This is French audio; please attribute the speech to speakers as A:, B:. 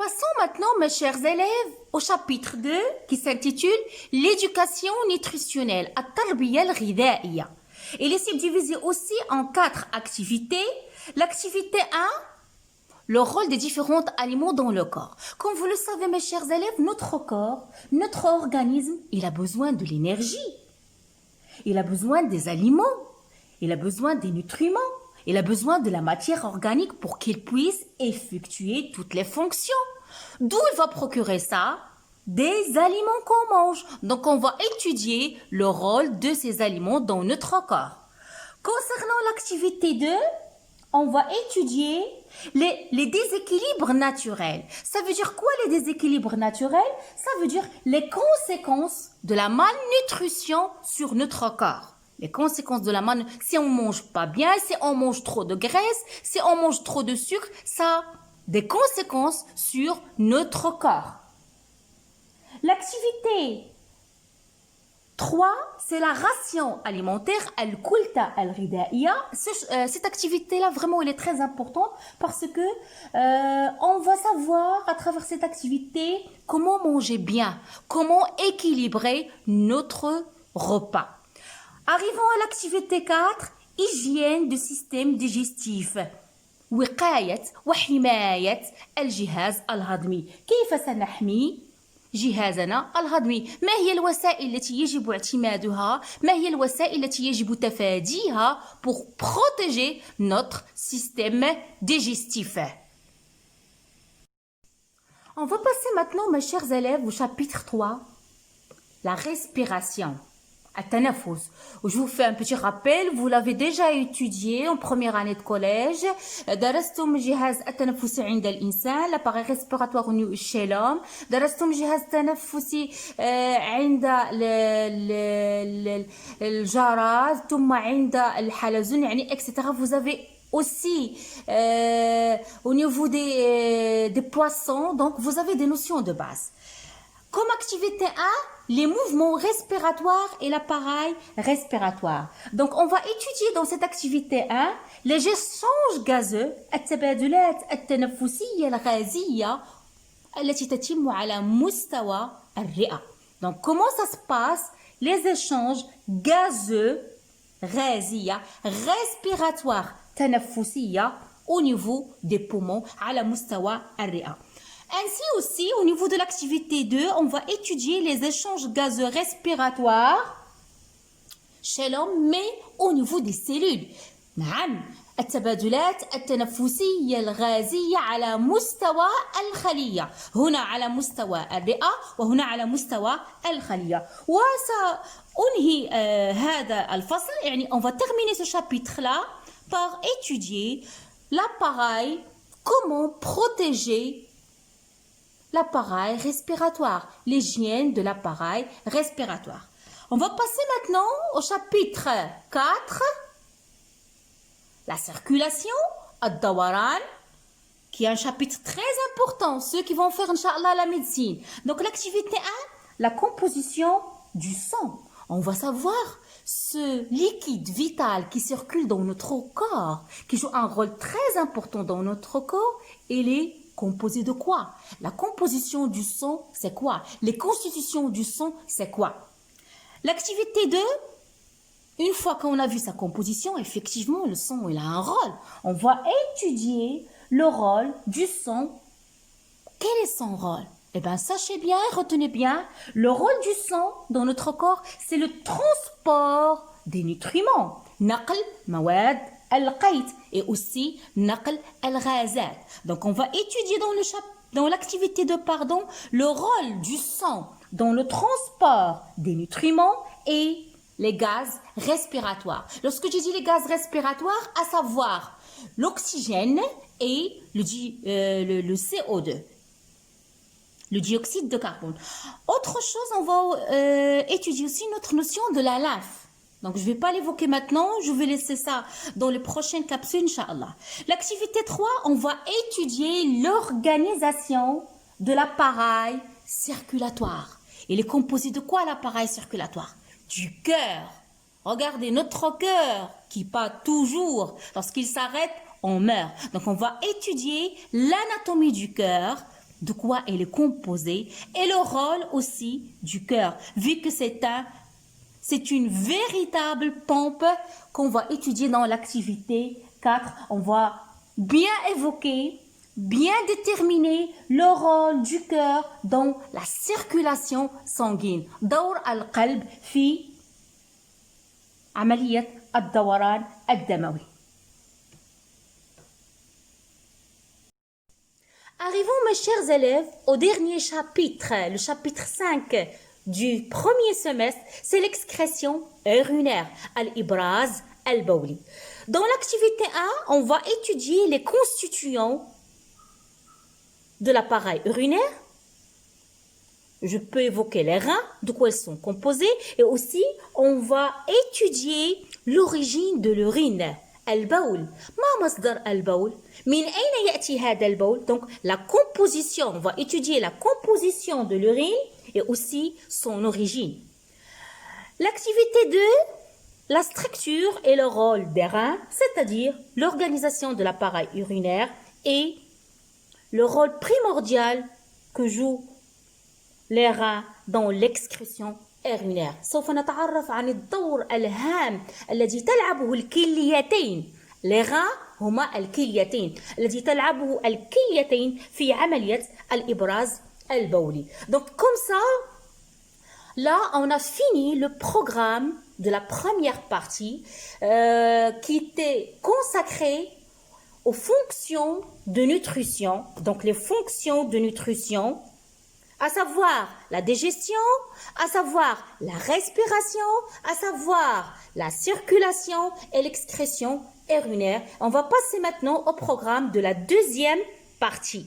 A: Passons maintenant, mes chers élèves, au chapitre 2 qui s'intitule l'éducation nutritionnelle, التربية الغذائية. Il est subdivisé aussi en 4 activités. L'activité 1, le rôle des différents aliments dans le corps. Comme vous le savez, mes chers élèves, notre corps, notre organisme, il a besoin de l'énergie. Il a besoin des aliments. Il a besoin des nutriments. Il a besoin de la matière organique pour qu'il puisse effectuer toutes les fonctions. D'où il va procurer ça? Des aliments qu'on mange. Donc, on va étudier le rôle de ces aliments dans notre corps. Concernant l'activité 2, on va étudier les déséquilibres naturels. Ça veut dire quoi les déséquilibres naturels? Ça veut dire les conséquences de la malnutrition sur notre corps. Les conséquences de la malnutrition, si on mange pas bien, si on mange trop de graisse, si on mange trop de sucre, ça a des conséquences sur notre corps. L'activité 3, c'est la ration alimentaire, al-kulta al-ghidaiya. Cette activité-là, vraiment, elle est très importante parce que on va savoir à travers cette activité comment manger bien, comment équilibrer notre repas. Arrivons à l'activité 4, hygiène du système digestif. وقاية وحماية الجهاز الهضمي. كيف سنحمي جهازنا الهضمي؟ ما هي الوسائل التي يجب اعتمادها؟ ما هي الوسائل التي يجب تفاديها pour protéger notre système digestif? On va passer maintenant, mes chers élèves, au chapitre 3, la respiration. التنفس. Je vous fais un petit rappel, vous l'avez déjà étudié en première année de collège. درستم جهاز التنفس عند الإنسان, l'appareil respiratoire chez l'homme. درستم جهاز تنفسي عند الجراد ثم عند الحلزون يعني etc. Vous avez aussi au niveau des poissons, donc vous avez des notions de base. Comme activité 1, les mouvements respiratoires et l'appareil respiratoire. Donc, on va étudier dans cette activité 1 les échanges gazeux, التبادلات التنفسية الغازية التي تتم على مستوى الرئة. Donc, comment ça se passe? Les échanges gazeux, غازية, respiratoires, تنفسية au niveau des poumons على مستوى الرئة. Ainsi aussi, au niveau de l'activité 2, on va étudier les échanges gazeux respiratoires chez l'homme, mais au niveau des cellules. نعم، التبادلات التنفسية الغازية على مستوى الخلية. هنا على مستوى الرئة وهنا على مستوى الخلية. وسأنهي هذا الفصل، يعني on va terminer ce chapitre-là par étudier l'appareil, comment protéger l'appareil respiratoire, l'hygiène de l'appareil respiratoire. On va passer maintenant au chapitre 4, la circulation, الدوران, qui est un chapitre très important, ceux qui vont faire, Inch'Allah, la médecine. Donc, l'activité 1, la composition du sang. On va savoir ce liquide vital qui circule dans notre corps, qui joue un rôle très important dans notre corps, et les composé de quoi? La composition du sang, c'est quoi? Les constitutions du sang, c'est quoi? L'activité 2, une fois qu'on a vu sa composition, effectivement, le sang, il a un rôle. On va étudier le rôle du sang. Quel est son rôle? Eh bien, sachez bien, retenez bien, le rôle du sang dans notre corps, c'est le transport des nutriments. نقل مواد القيت et aussi نقل الغازات. Donc on va étudier dans l'activité 2, le rôle du sang dans le transport des nutriments et les gaz respiratoires. Lorsque je dis les gaz respiratoires, à savoir l'oxygène et le CO2. Le dioxyde de carbone. Autre chose, on va étudier aussi notre notion de la lymphe. Donc, je ne vais pas l'évoquer maintenant, je vais laisser ça dans les prochaines capsules, Inch'Allah. L'activité 3, on va étudier l'organisation de l'appareil circulatoire. Il est composé de quoi l'appareil circulatoire? Du cœur. Regardez, notre cœur qui bat toujours. Lorsqu'il s'arrête, on meurt. Donc, on va étudier l'anatomie du cœur, de quoi elle est composée et le rôle aussi du cœur, vu que c'est une véritable pompe qu'on va étudier dans l'activité 4. On va bien évoquer, bien déterminer le rôle du cœur dans la circulation sanguine. دور القلب في عملية الدوران الدموي. Arrivons, mes chers élèves, au dernier chapitre, le chapitre 5 du premier semestre, c'est l'excrétion urinaire, al-ibraz al-bawli. Dans l'activité 1, on va étudier les constituants de l'appareil urinaire. Je peux évoquer les reins, de quoi ils sont composés, et aussi on va étudier l'origine de l'urine. البول ما مصدر البول من أين يأتي هذا البول donc la composition on va étudier la composition de l'urine et aussi son origine. L'activité 2, la structure et le rôle des reins, c'est-à-dire l'organisation de l'appareil urinaire et le rôle primordial que jouent les reins dans l'excrétion urinaire. سوف نتعرف عن الدور الهام الذي تلعبه الكليتين. Les reins هما الكليتين الذي تلعبه الكليتين في عملية الإبراز البولي. Donc comme ça, là on a fini le programme de la première partie qui était consacré aux fonctions de nutrition. Donc les fonctions de nutrition, à savoir la digestion, à savoir la respiration, à savoir la circulation et l'excrétion urinaire. On va passer maintenant au programme de la deuxième partie.